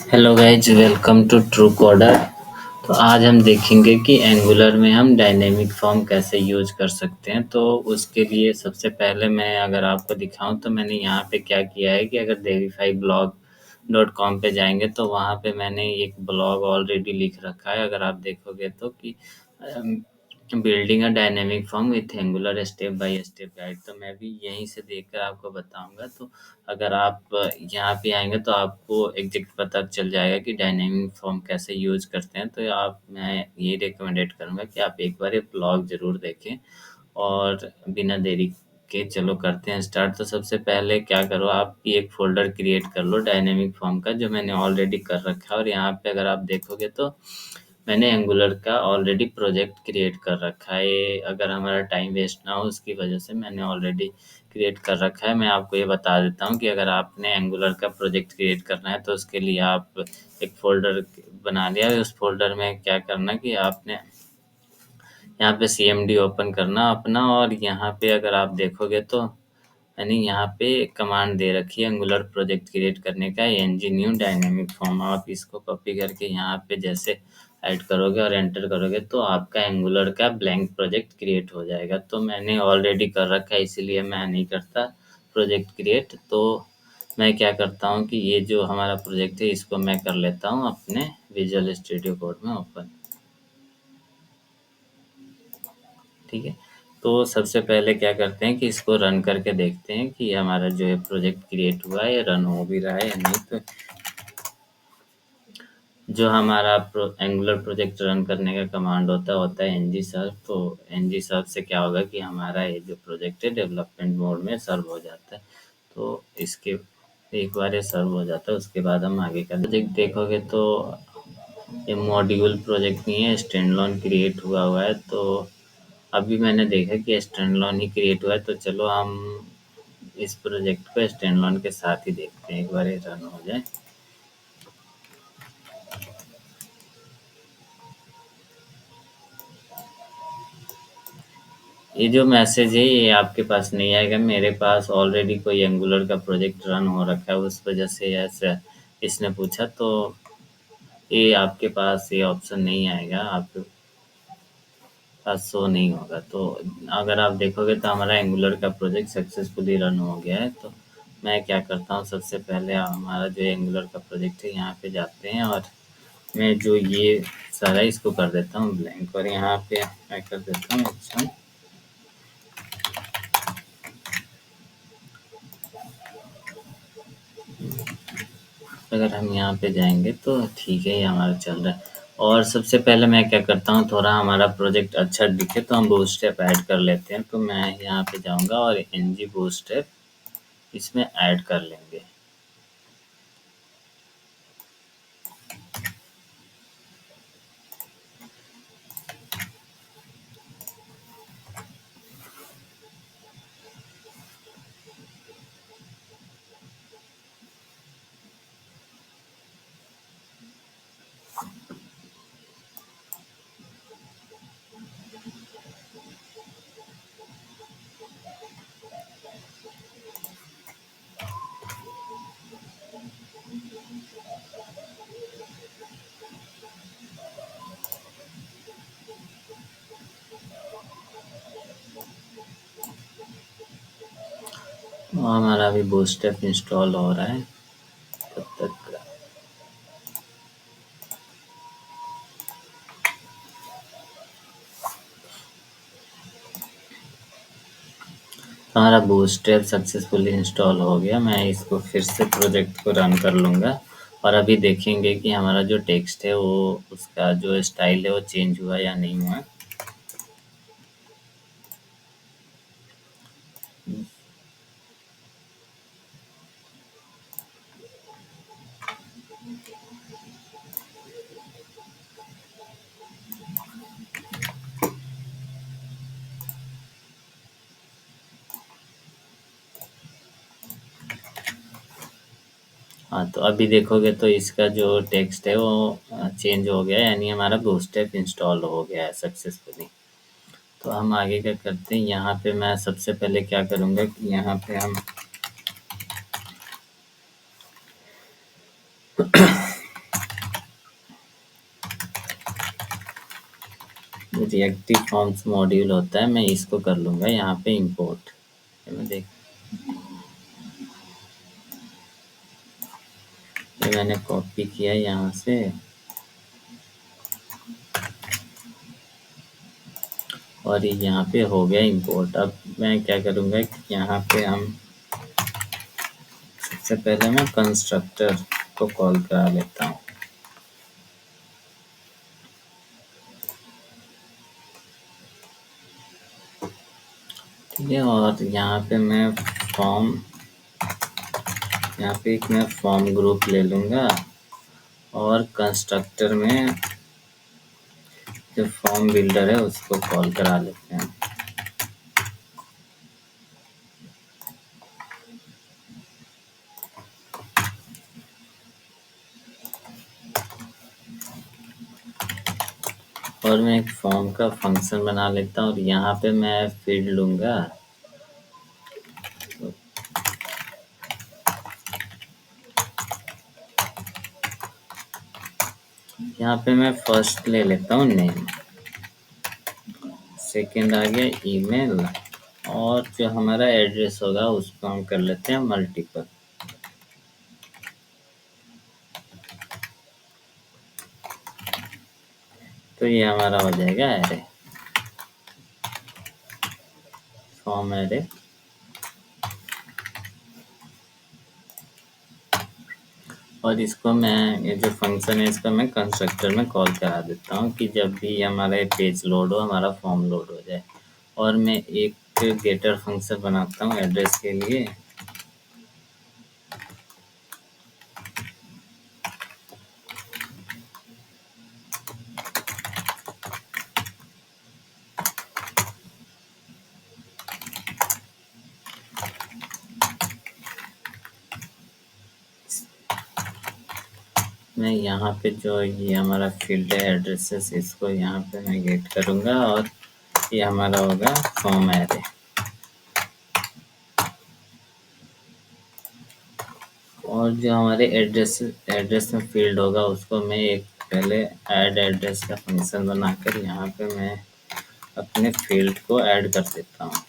Hello guys, welcome to True Coder. तो आज हम देखेंगे कि एंगुलर में हम डायनेमिक फॉर्म कैसे यूज कर सकते हैं। तो उसके लिए सबसे पहले मैं अगर आपको दिखाऊं तो मैंने यहाँ पे क्या किया है कि अगर देरीफाई ब्लॉग डॉट कॉम पे जाएंगे तो वहाँ पे मैंने एक ब्लॉग ऑलरेडी लिख रखा है। अगर आप देखोगे तो कि building a dynamic form with angular step by step guide, तो मैं भी यहीं से देखकर आपको बताऊंगा। तो अगर आप यहाँ पे आएंगे तो आपको एग्जैक्ट पता चल जाएगा कि डायनेमिक फॉर्म कैसे यूज करते हैं। तो आप मैं ये रिकमेंडेड करूँगा कि आप एक बार ये ब्लॉग ज़रूर देखें। और बिना देरी के चलो करते हैं स्टार्ट। तो सबसे पहले क्या करो, आप एक फ़ोल्डर क्रिएट कर लो डायनेमिक फॉर्म का, जो मैंने ऑलरेडी कर रखा है। और यहाँ पे अगर आप देखोगे तो मैंने एंगुलर का ऑलरेडी प्रोजेक्ट क्रिएट कर रखा है। ये अगर हमारा टाइम वेस्ट ना हो उसकी वजह से मैंने ऑलरेडी क्रिएट कर रखा है। मैं आपको ये बता देता हूँ कि अगर आपने एंगुलर का प्रोजेक्ट क्रिएट करना है तो उसके लिए आप एक फ़ोल्डर बना लिया है। उस फ़ोल्डर में क्या करना कि आपने यहाँ पे सीएमडी ओपन करना अपना। और यहाँ पे अगर आप देखोगे तो मैंने यहाँ पे कमांड दे रखी है एंगुलर प्रोजेक्ट क्रिएट करने का, एनजी न्यू डायनेमिक फॉर्म। आप इसको कॉपी करके यहाँ पे जैसे ऐड करोगे और एंटर करोगे तो आपका एंगुलर का ब्लैंक प्रोजेक्ट क्रिएट हो जाएगा। तो मैंने ऑलरेडी कर रखा है इसीलिए मैं नहीं करता प्रोजेक्ट क्रिएट। तो मैं क्या करता हूँ कि ये जो हमारा प्रोजेक्ट है इसको मैं कर लेता हूँ अपने विजुअल स्टूडियो कोड में ओपन। ठीक है। तो सबसे पहले क्या करते हैं कि इसको रन करके देखते हैं कि हमारा जो है प्रोजेक्ट क्रिएट हुआ है, रन हो भी रहा है या नहीं। तो जो हमारा एंगुलर प्रोजेक्ट रन करने का कमांड होता है एनजी सर्व। तो एनजी सर्व से क्या होगा कि हमारा ये जो प्रोजेक्ट है डेवलपमेंट मोड में सर्व हो जाता है। तो इसके एक बार ये सर्व हो जाता है उसके बाद हम आगे का प्रोजेक्ट देखोगे तो ये मॉड्यूल प्रोजेक्ट नहीं है, स्टैंडअलोन क्रिएट हुआ है। तो अभी मैंने देखा कि स्टैंडअलोन ही क्रिएट हुआ है। तो चलो हम इस प्रोजेक्ट को स्टैंडअलोन के साथ ही देखते हैं, एक बार ये रन हो जाए। ये जो मैसेज है ये आपके पास नहीं आएगा, मेरे पास ऑलरेडी कोई एंगुलर का प्रोजेक्ट रन हो रखा है उस वजह से ऐसा इसने पूछा। तो ये आपके पास ये ऑप्शन नहीं आएगा, आपके पास शो नहीं होगा। तो अगर आप देखोगे तो हमारा एंगुलर का प्रोजेक्ट सक्सेसफुली रन हो गया है। तो मैं क्या करता हूँ, सबसे पहले हमारा जो एंगुलर का प्रोजेक्ट है यहाँ पे जाते हैं और मैं जो ये सारा इसको कर देता हूँ ब्लैंक। और यहाँ पे मैं कर देता हूँ अच्छा। अगर हम यहाँ पे जाएंगे तो ठीक है, ये हमारा चल रहा है। और सबसे पहले मैं क्या करता हूँ, थोड़ा हमारा प्रोजेक्ट अच्छा दिखे तो हम बूटस्ट्रैप ऐड कर लेते हैं। तो मैं यहाँ पे जाऊँगा और एनजी बूटस्ट्रैप इसमें ऐड कर लेंगे। तो हमारा अभी बूटस्ट्रैप इंस्टॉल हो रहा है तब तक। हमारा बूटस्ट्रैप सक्सेसफुली इंस्टॉल हो गया। मैं इसको फिर से प्रोजेक्ट को रन कर लूँगा और अभी देखेंगे कि हमारा जो टेक्स्ट है वो उसका जो स्टाइल है वो चेंज हुआ या नहीं हुआ। हाँ, तो अभी देखोगे तो इसका जो टेक्स्ट है वो चेंज हो गया है, यानी हमारा बूटस्ट्रैप इंस्टॉल हो गया है सक्सेसफुली। तो हम आगे क्या करते हैं, यहाँ पे मैं सबसे पहले क्या करूँगा कि यहाँ पे हम रिएक्टिव फॉर्म्स मॉड्यूल होता है, मैं इसको कर लूँगा यहाँ पे इंपोर्ट। मैं देख ये मैंने कॉपी किया यहाँ से और ये यहाँ पे हो गया इंपोर्ट। अब मैं क्या करूँगा कि यहाँ पे हम सबसे पहले मैं कंस्ट्रक्टर को कॉल करा लेता हूँ। ठीक है, और यहाँ पे मैं एक मैं फॉर्म ग्रुप ले लूँगा और कंस्ट्रक्टर में जो फॉर्म बिल्डर है उसको कॉल करा लेते हैं। और मैं एक फॉर्म का फंक्शन बना लेता हूँ और यहाँ पे मैं फील्ड लूँगा। यहाँ पे मैं फर्स्ट ले लेता हूँ नेम, सेकंड आ गया ईमेल और जो हमारा एड्रेस होगा उसको हम कर लेते हैं मल्टीपल। तो ये हमारा हो जाएगा एरे, फॉर्म एरे। और इसको मैं ये जो फंक्शन है इसको मैं कंस्ट्रक्टर में कॉल करा देता हूँ कि जब भी हमारा पेज लोड हो, हमारा फॉर्म लोड हो जाए। और मैं एक गेटर फंक्शन बनाता हूँ एड्रेस के लिए। मैं यहाँ पे जो ये हमारा फील्ड है एड्रेसेस, इसको यहाँ पे मैं गेट करूँगा और ये हमारा होगा फॉर्म एरे। और जो हमारे एड्रेस में फील्ड होगा उसको मैं एक पहले ऐड एड्रेस का फंक्शन बनाकर यहाँ पे मैं अपने फील्ड को ऐड कर देता हूँ।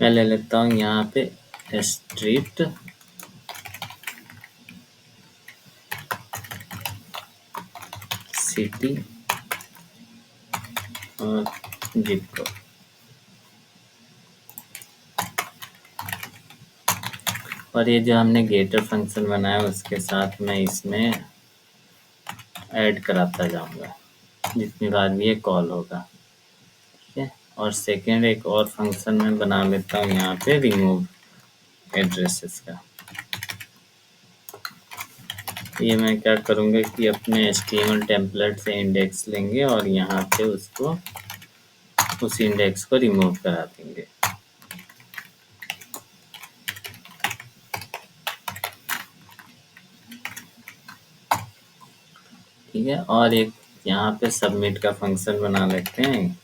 मैं ले लेता हूँ यहाँ पे स्ट्रीट सिटी और जिप कोड। और ये जो हमने गेटर फंक्शन बनाया उसके साथ मैं इसमें ऐड कराता जाऊंगा जितनी बार भी ये कॉल होगा। ठीक है, और सेकेंड एक और फंक्शन मैं बना लेता हूँ यहाँ पे रिमूव एड्रेसेस का। ये मैं क्या करूँगा कि अपने HTML टेम्पलेट से इंडेक्स लेंगे और यहाँ पे उसको उस इंडेक्स को रिमूव करा देंगे। ठीक है, और एक यहाँ पे सबमिट का फंक्शन बना लेते हैं।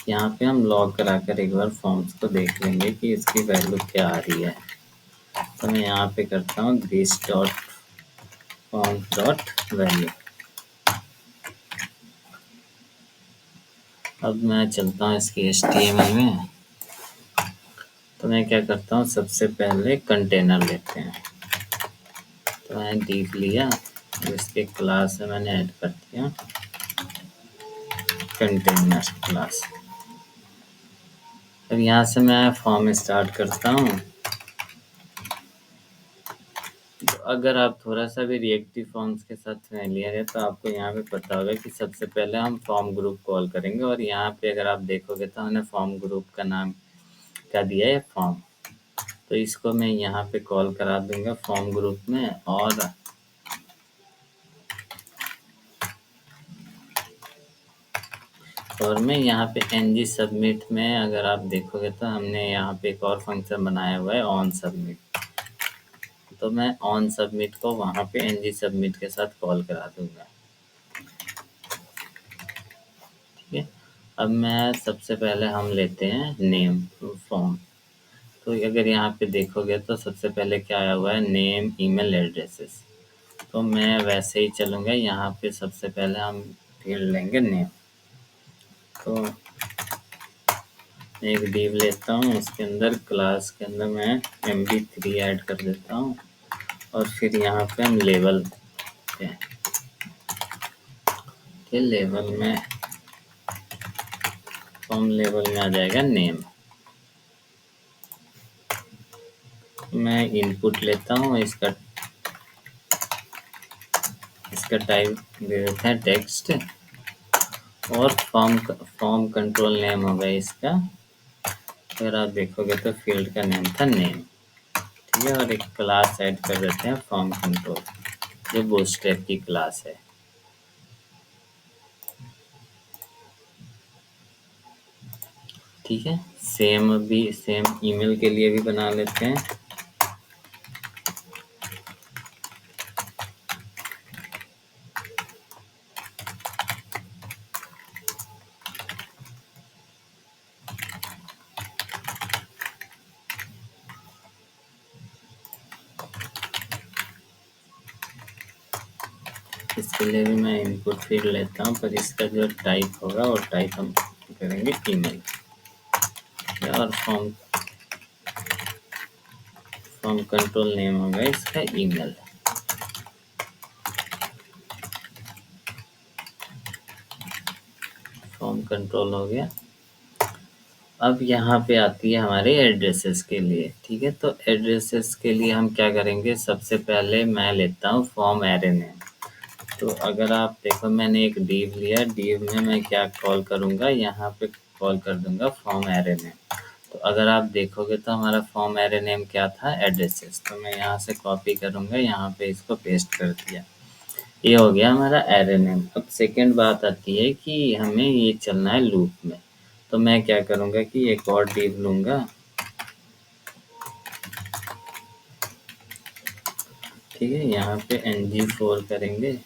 यहाँ पे हम लॉग कराकर एक बार फॉर्म्स को देख लेंगे कि इसकी वैल्यू क्या आ रही है। तो मैं यहाँ पे करता हूँ this dot forms dot value. अब मैं चलता हूँ इसके HTML में। तो मैं क्या करता हूँ, सबसे पहले कंटेनर लेते हैं। तो मैंने दिख लिया, इसके क्लास में मैंने ऐड कर दिया कंटेनर क्लास। अब यहाँ से मैं फॉर्म स्टार्ट करता हूँ। तो अगर आप थोड़ा सा भी रिएक्टिव फॉर्म्स के साथ फैमिलियर है तो आपको यहाँ पे पता होगा कि सबसे पहले हम फॉर्म ग्रुप कॉल करेंगे और यहाँ पे अगर आप देखोगे तो हमने फॉर्म ग्रुप का नाम क्या दिया है, फॉर्म। तो इसको मैं यहाँ पे कॉल करा दूंगा फॉर्म ग्रुप में। और मैं यहाँ पे ng सबमिट में अगर आप देखोगे तो हमने यहाँ पे एक और फंक्शन बनाया हुआ है ऑन सबमिट। तो मैं ऑन सबमिट को वहाँ पे ng सबमिट के साथ कॉल करा दूंगा। ठीक है, अब मैं सबसे पहले हम लेते हैं नेम फॉर्म। तो अगर यहाँ पे देखोगे तो सबसे पहले क्या आया हुआ है, नेम ईमेल एड्रेसेस। तो मैं वैसे ही चलूँगा, यहाँ पे सबसे पहले हम फील्ड लेंगे नेम। तो एक डिव लेता हूँ, उसके अंदर क्लास के अंदर मैं MB3 ऐड कर देता हूँ और फिर यहाँ पे हम लेवल के लेवल में फॉर्म लेवल में आ जाएगा नेम। मैं इनपुट लेता हूँ, इसका टाइप दे देते हैं टेक्स्ट और फॉर्म कंट्रोल नेम होगा इसका। अगर आप देखोगे तो फील्ड का नेम था नेम। ठीक है, और एक क्लास ऐड कर देते हैं फॉर्म कंट्रोल, जो बूटस्ट्रैप की क्लास है। ठीक है, सेम ईमेल के लिए भी बना लेते हैं। इसके लिए भी मैं इनपुट फील्ड लेता हूँ, पर इसका जो टाइप होगा वो टाइप हम करेंगे ईमेल। और फॉर्म कंट्रोल नेम होगा इसका ईमेल। फॉर्म कंट्रोल हो गया। अब यहाँ पे आती है हमारे एड्रेसेस के लिए। ठीक है, तो एड्रेसेस के लिए हम क्या करेंगे, सबसे पहले मैं लेता हूँ फॉर्म एरे नेम। तो अगर आप देखो, मैंने एक डिव लिया, डिव में मैं क्या कॉल करूँगा, यहाँ पे कॉल कर दूंगा फॉर्म एरे नेम। तो अगर आप देखोगे तो हमारा फॉर्म एरे नेम क्या था, एड्रेसेस। तो मैं यहाँ से कॉपी करूँगा, यहाँ पे इसको पेस्ट कर दिया। ये हो गया हमारा एरे नेम। अब सेकेंड बात आती है कि हमें ये चलना है लूप में। तो मैं क्या करूँगा कि एक और डिव लूँगा। ठीक है, यहाँ पे ng4 करेंगे।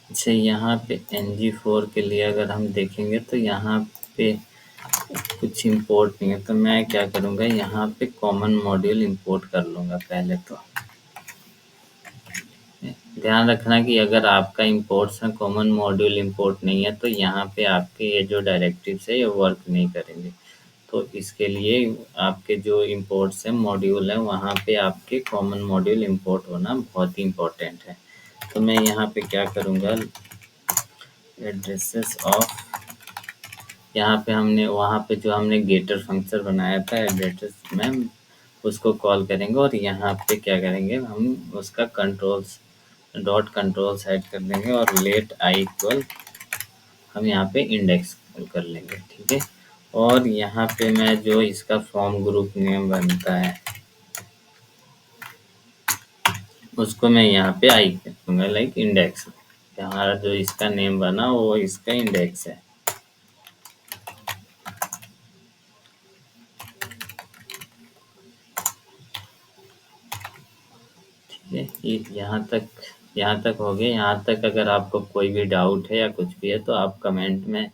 अच्छा, यहाँ पे ng4 के लिए अगर हम देखेंगे तो यहाँ पे कुछ इंपोर्ट नहीं है। तो मैं क्या करूँगा, यहाँ पे कॉमन मॉड्यूल इंपोर्ट कर लूँगा पहले। तो ध्यान रखना कि अगर आपका इंपोर्ट्स में कॉमन मॉड्यूल इंपोर्ट नहीं है तो यहाँ पे आपके ये जो डायरेक्टिव्स है ये वर्क नहीं करेंगे। तो इसके लिए आपके जो इंपोर्ट्स हैं मॉड्यूल है, वहाँ पे आपके कॉमन मॉड्यूल इंपोर्ट होना बहुत ही इम्पोर्टेंट है। तो मैं यहाँ पे क्या करूँगा, एड्रेसेस ऑफ, यहाँ पे हमने वहाँ पे जो हमने गेटर फंक्शन बनाया था एड्रेस में, उसको कॉल करेंगे और यहाँ पे क्या करेंगे, हम उसका कंट्रोल्स डॉट कंट्रोल सेट कर देंगे और लेट आई इक्वल हम यहाँ पे इंडेक्स कर लेंगे। ठीक है, और यहाँ पे मैं जो इसका फॉर्म ग्रुप नेम बनता है उसको मैं यहाँ पे आई कर दूंगा, लाइक इंडेक्स। हमारा जो इसका नेम बना वो इसका इंडेक्स है। ठीक है, ये यहाँ तक हो गया। यहाँ तक अगर आपको कोई भी डाउट है या कुछ भी है तो आप कमेंट में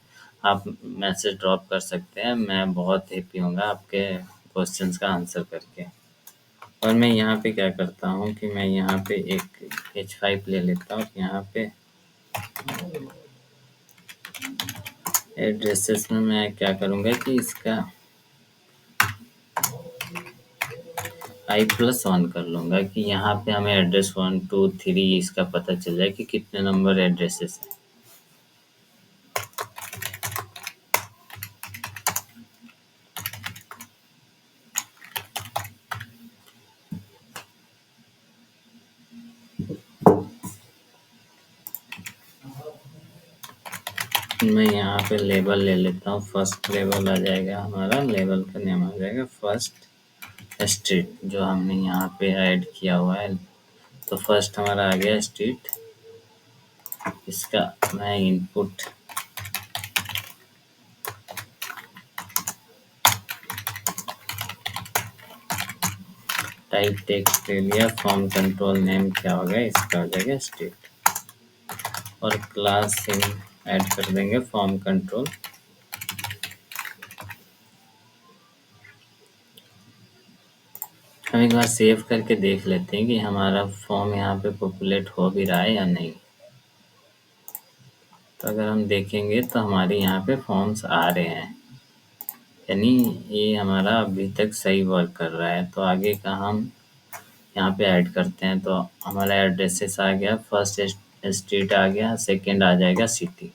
आप मैसेज ड्रॉप कर सकते हैं। मैं बहुत हैप्पी होऊंगा आपके क्वेश्चंस का आंसर करके। और मैं यहाँ पे क्या करता हूँ कि मैं यहाँ पे एक H5 ले लेता हूँ। यहाँ पे एड्रेसेस में मैं क्या करूँगा कि इसका i+1 कर लूँगा कि यहाँ पे हमें एड्रेस 1 2 3 इसका पता चल जाए कि कितने नंबर एड्रेसेस हैं। मैं यहाँ पे लेबल ले लेता हूँ। फर्स्ट लेबल आ जाएगा हमारा, लेबल का नेम आ जाएगा फर्स्ट स्ट्रीट, जो हमने यहाँ पे ऐड किया हुआ है। तो फर्स्ट हमारा आ गया स्ट्रीट। इसका मैं इनपुट टाइप टेक्स्ट ले लिया, फॉर्म कंट्रोल नेम क्या होगा, इसका हो जाएगा स्टेट, और क्लास से ऐड कर देंगे फॉर्म कंट्रोल। हम एक बार सेव करके देख लेते हैं कि हमारा फॉर्म यहाँ पे पॉपुलेट हो भी रहा है या नहीं। तो अगर हम देखेंगे तो हमारे यहाँ पे फॉर्म्स आ रहे हैं, यानी ये हमारा अभी तक सही वर्क कर रहा है। तो आगे का हम यहाँ पे ऐड करते हैं। तो हमारा एड्रेसेस आ गया, फर्स्ट स्ट्रीट आ गया, सेकंड आ जाएगा सिटी।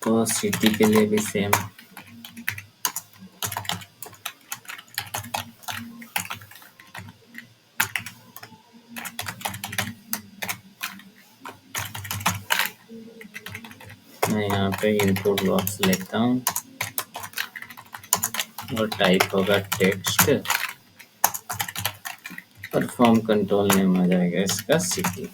तो सिटी के लिए भी सेम, मैं यहाँ पे इनपुट बॉक्स लेता हूँ और टाइप होगा टेक्स्ट, और फॉर्म कंट्रोल नेम आ जाएगा इसका सिटी।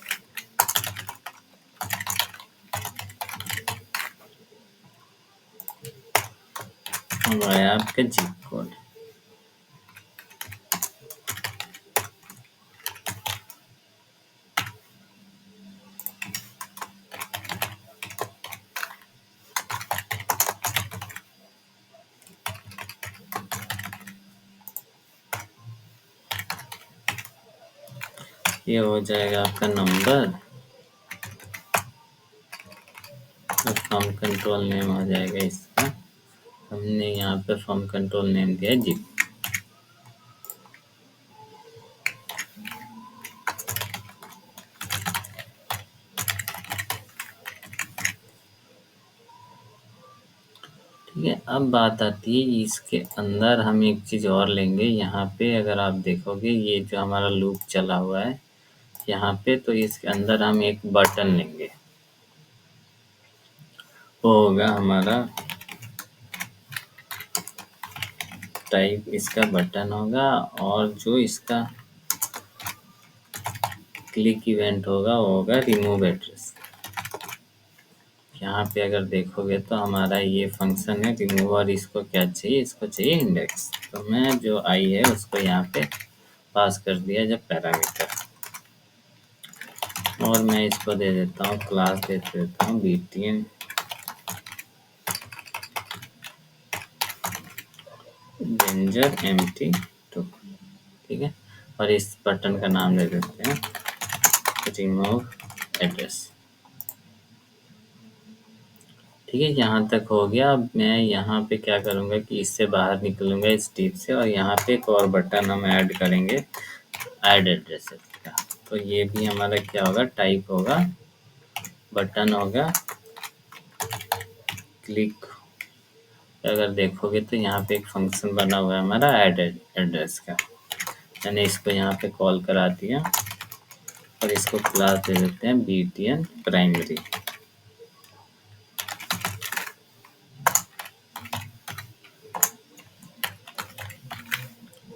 हमारे आपके जिप कोड, ये हो जाएगा आपका नंबर, और फॉर्म कंट्रोल नेम हो जाएगा इसका, हमने यहाँ पे फॉर्म कंट्रोल नेम दिया जिप। ठीक है, अब बात आती है इसके अंदर हम एक चीज़ और लेंगे। यहाँ पे अगर आप देखोगे ये जो हमारा लूप चला हुआ है यहाँ पे, तो इसके अंदर हम एक बटन लेंगे, वो होगा हमारा टाइप, इसका बटन होगा, और जो इसका क्लिक इवेंट होगा वो होगा रिमूव एड्रेस। यहाँ पे अगर देखोगे तो हमारा ये फंक्शन है रिमूव, और इसको क्या चाहिए, इसको चाहिए इंडेक्स। तो मैं जो आई है उसको यहाँ पे पास कर दिया जब पैरामीटर, और मैं इसको दे देता हूँ क्लास, दे देता हूँ btn danger empty2। ठीक है, और इस बटन का नाम दे देते हैं रिमूव एड्रेस। ठीक है, यहाँ तक हो गया। अब मैं यहाँ पे क्या करूँगा कि इससे बाहर निकलूँगा इस टिप से, और यहाँ पे एक और बटन हम ऐड करेंगे ऐड एड्रेसेस का। तो ये भी हमारा क्या होगा, टाइप होगा, बटन होगा, क्लिक। अगर देखोगे तो यहाँ पे एक फंक्शन बना हुआ है हमारा ऐड एड्रेस का, मैंने इसको यहाँ पे कॉल करा दिया, और इसको क्लास दे देते हैं btn प्राइमरी।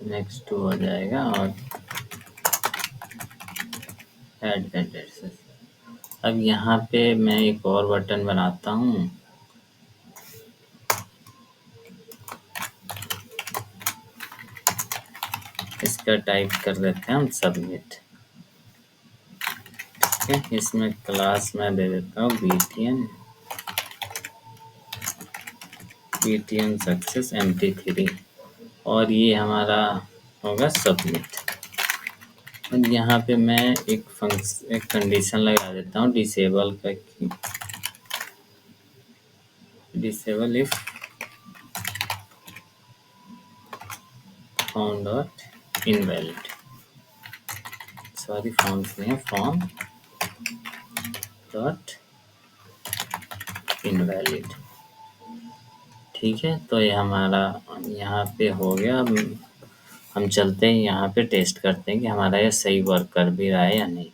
नेक्स्ट हो जाएगा, और ऐड एड्रेसेस। अब यहाँ पे मैं एक और बटन बनाता हूँ, इसका टाइप कर देते हैं हम सबमिट। ठीक है, इसमें क्लास मैं दे देता हूँ btn सक्सेस mp3, और ये हमारा होगा सबमिट। और यहाँ पे मैं एक कंडीशन लगा देता हूँ डिसेबल का, disable if found dot invalid, sorry found नहीं है, फॉर्म डॉट इनवैलिड। ठीक है, तो ये हमारा यहाँ पे हो गया। हम चलते हैं यहाँ पे टेस्ट करते हैं कि हमारा ये सही वर्क कर भी रहा है या नहीं।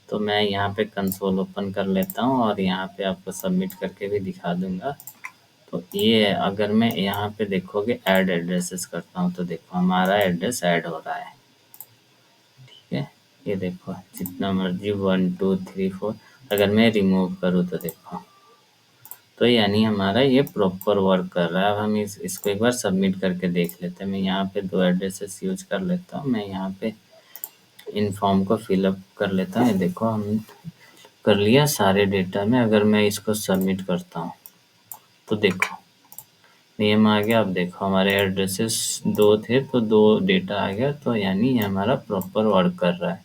तो मैं यहाँ पे कंसोल ओपन कर लेता हूँ, और यहाँ पे आपको सबमिट करके भी दिखा दूंगा। तो ये अगर मैं यहाँ पे देखोगे ऐड एड्रेसेस करता हूँ, तो देखो हमारा एड्रेस ऐड हो रहा है। ठीक है, ये देखो जितना मर्जी 1 2 3 4, अगर मैं रिमूव करूँ तो देखो तो यानी हमारा ये प्रॉपर वर्क कर रहा है। अब हम इसको एक बार सबमिट करके देख लेते हैं। मैं यहाँ पे 2 एड्रेसेस यूज़ कर लेता हूँ। मैं यहाँ पे इन फॉर्म को फिलअप कर लेता हूँ। ये देखो हम कर लिया सारे डेटा में। अगर मैं इसको सबमिट करता हूँ तो देखो नेम आ गया। अब देखो हमारे एड्रेसेस 2 थे तो 2 डेटा आ गया। तो यानी ये हमारा प्रॉपर वर्क कर रहा है।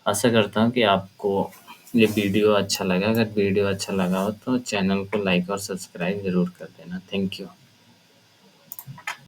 आशा करता हूँ कि आपको ये वीडियो अच्छा लगा। अगर वीडियो अच्छा लगा हो तो चैनल को लाइक और सब्सक्राइब ज़रूर कर देना। Thank you.